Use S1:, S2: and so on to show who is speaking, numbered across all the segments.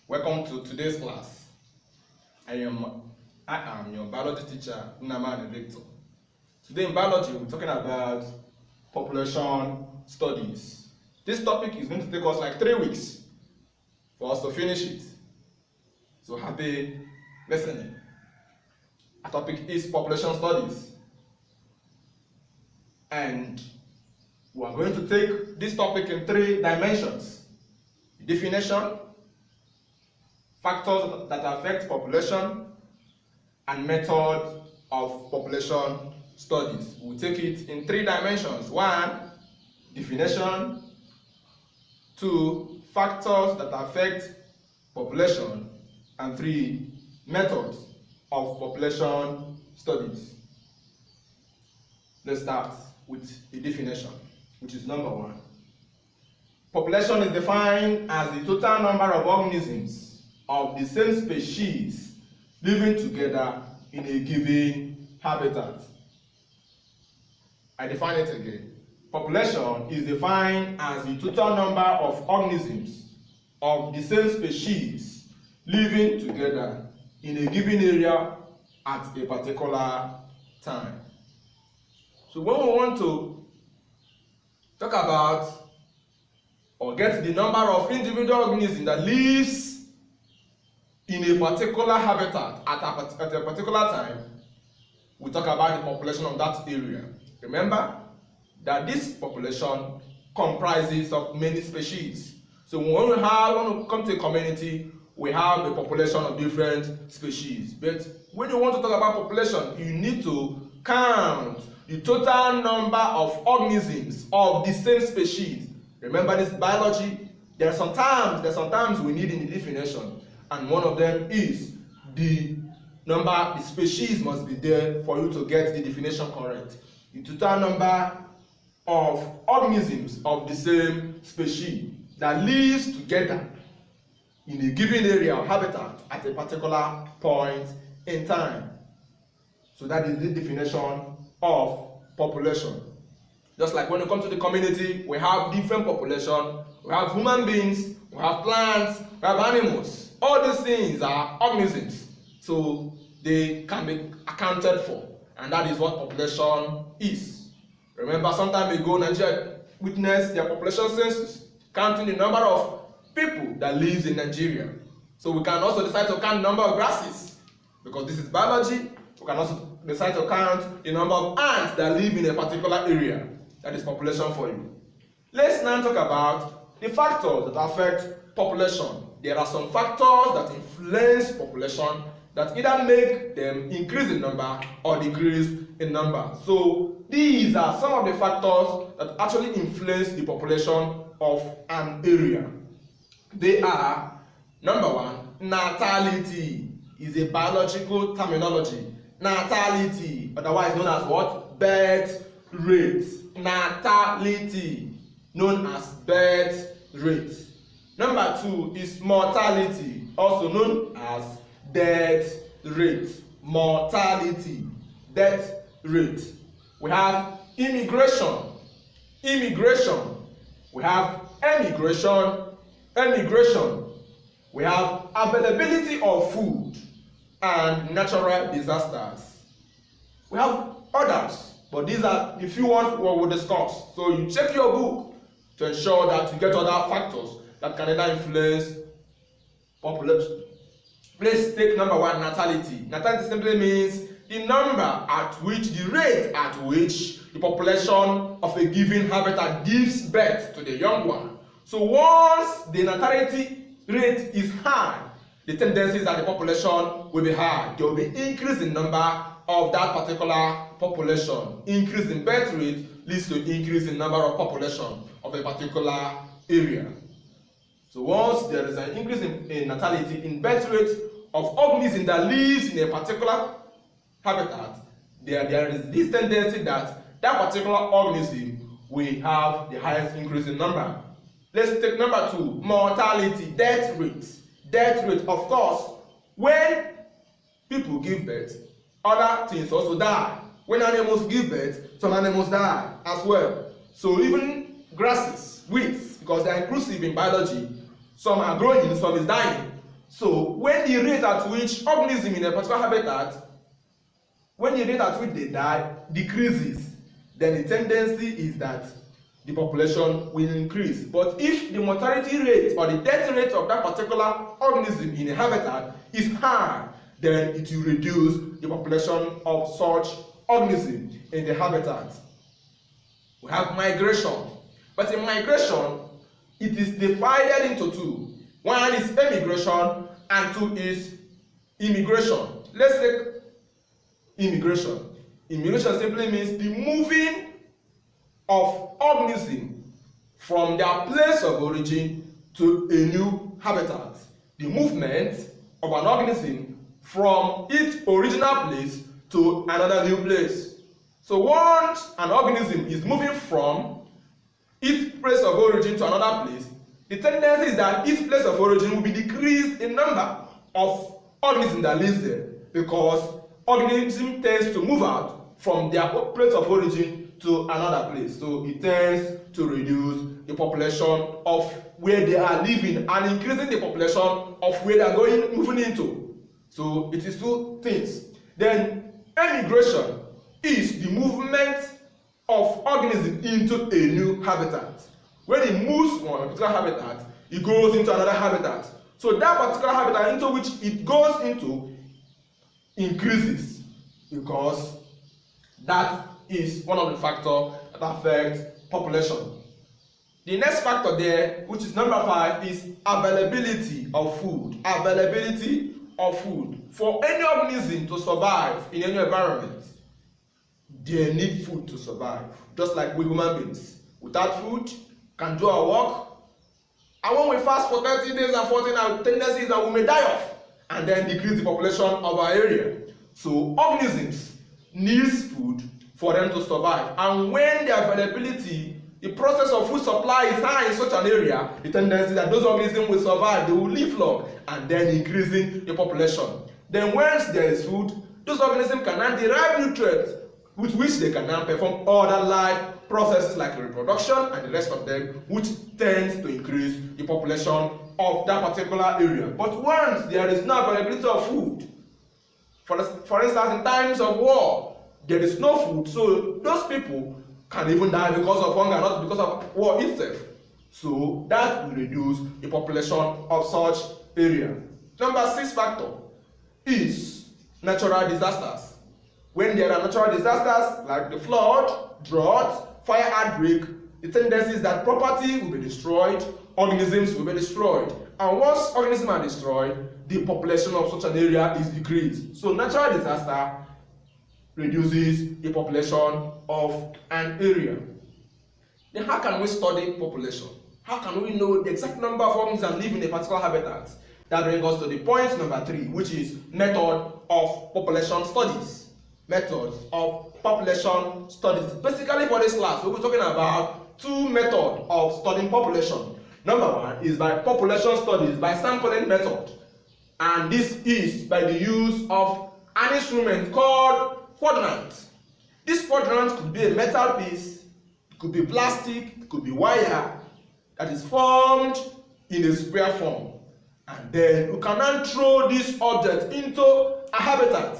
S1: Welcome to today's class. I am your biology teacher, Nnamani Victor. Today in biology, we're talking about population studies. This topic is going to take us like 3 weeks for us to finish it. So happy listening. Our topic is population studies. And we are going to take this topic in 3 dimensions. Definition, factors that affect population, and method of population studies. We'll take it in 3 dimensions. 1, definition. 2, factors that affect population. And 3, methods of population studies. Let's start with the definition, which is number 1. Population is defined as the total number of organisms of the same species living together in a given habitat. I define it again. Population is defined as the total number of organisms of the same species living together in a given area at a particular time. So when we want to talk about or get the number of individual organisms that lives in a particular habitat at a particular time, we talk about the population of that area. Remember that this population comprises of many species. So when we come to a community, we have a population of different species. But when you want to talk about population, you need to count the total number of organisms of the same species. Remember this biology, there are some terms we need in the definition, and one of them is the species must be there for you to get the definition correct. The total number of organisms of the same species that lives together in a given area or habitat at a particular point in time. So that is the definition of population. Just like when you come to the community, we have different population. We have human beings, we have plants, we have animals. All these things are organisms. So they can be accounted for. And that is what population is. Remember, some time ago, Nigeria witnessed their population census, counting the number of people that lives in Nigeria. So we can also decide to count the number of grasses. Because this is biology, we can also decide to count the number of ants that live in a particular area. That is population for you. Let's now talk about the factors that affect population. There are some factors that influence population that either make them increase in number or decrease in number. So these are some of the factors that actually influence the population of an area. They are, number 1, natality is a biological terminology. Natality, otherwise known as what? Birth rate. Natality, known as birth rate. Number 2 is mortality, also known as death rate. Mortality, death rate. We have immigration. We have emigration. We have availability of food and natural disasters. We have others, but these are the few ones we will discuss. So you check your book to ensure that you get other factors that can either influence population. Let's take number 1, natality. Natality simply means the rate at which the population of a given habitat gives birth to the young one. So once the natality rate is high, the tendency is that the population will be high. There will be increase in number of that particular population. Increase in birth rate leads to increase in number of population of a particular area. So once there is an increase in natality, in birth rate of organism that lives in a particular habitat, there is this tendency that particular organism will have the highest increase in number. Let's take number 2, mortality, death rate. Death rate, of course, when people give birth, other things also die. When animals give birth, some animals die as well. So even grasses, weeds, because they are inclusive in biology, some are growing, some is dying. So when the rate at which organism in a particular habitat, when the rate at which they die decreases, then the tendency is that the population will increase. But if the mortality rate or the death rate of that particular organism in a habitat is high, then it will reduce the population of such organism in the habitat. We have migration. But in migration, it is divided into two. One is emigration and two is immigration. Let's take immigration. Immigration simply means the moving of organism from their place of origin to a new habitat. The movement of an organism from its original place to another new place. So once an organism is moving from its place of origin to another place, the tendency is that its place of origin will be decreased in number of organisms that lives there, because organism tends to move out from their place of origin to another place. So it tends to reduce the population of where they are living and increasing the population of where they are moving into. So it is two things. Then emigration is the movement of organism into a new habitat. When it moves from a particular habitat, it goes into another habitat. So that particular habitat into which it goes into increases, because that is one of the factors that affect population. The next factor there, which is number 5, is availability of food. Availability of food. For any organism to survive in any environment, they need food to survive. Just like we human beings. Without food, can do our work. And when we fast for 30 days and 14 hours, the tendency is that we may die off and then decrease the population of our area. So organisms need food for them to survive. And when the availability, the process of food supply is high in such an area, the tendency that those organisms will survive, they will live long, and then increasing the population. Then once there is food, those organisms can now derive nutrients with which they can now perform other life processes like reproduction and the rest of them, which tends to increase the population of that particular area. But once there is no availability of food, for instance, in times of war, there is no food, so those people can even die because of hunger, not because of war itself. So that will reduce the population of such area. Number 6 factor is natural disasters. When there are natural disasters like the flood, drought, fire outbreak, the tendency is that property will be destroyed, organisms will be destroyed. And once organisms are destroyed, the population of such an area is decreased. So natural disaster reduces the population of an area. Then how can we study population? How can we know the exact number of organisms that live in a particular habitat? That brings us to the point number 3, which is method of population studies. Methods of population studies. Basically for this class, we'll be talking about 2 methods of studying population. Number 1 is by population studies, by sampling method. And this is by the use of an instrument called quadrant. This quadrant could be a metal piece, it could be plastic, it could be wire that is formed in a square form. And then you can now throw this object into a habitat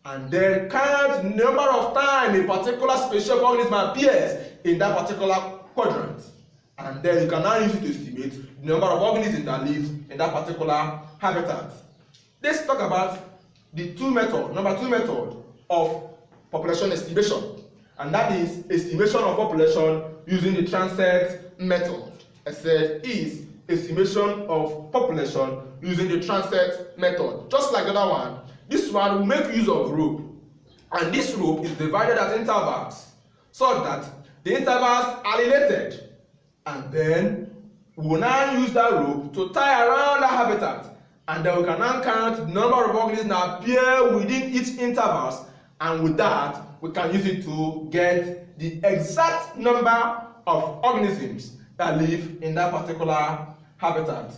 S1: and then count the number of times a particular species of organism appears in that particular quadrant. And then you can now use it to estimate the number of organisms that live in that particular habitat. Let's talk about the number 2 method of population estimation, and that is estimation of population using the transect method. I said is estimation of population using the transect method. Just like the other one, this one will make use of rope, and this rope is divided at intervals so that the intervals are related, and then we will now use that rope to tie around the habitat, and then we can now count the number of organisms that appear within each intervals, and with that we can use it to get the exact number of organisms that live in that particular habitat.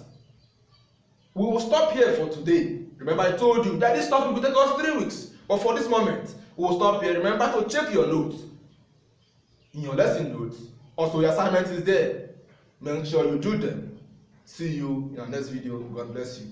S1: We will stop here for today. Remember, I told you that this topic will take us 3 weeks, but for this moment we will stop here. Remember to check your notes in your lesson notes. Also, your assignment is there. Make sure you do them. See you in our next video. God bless you.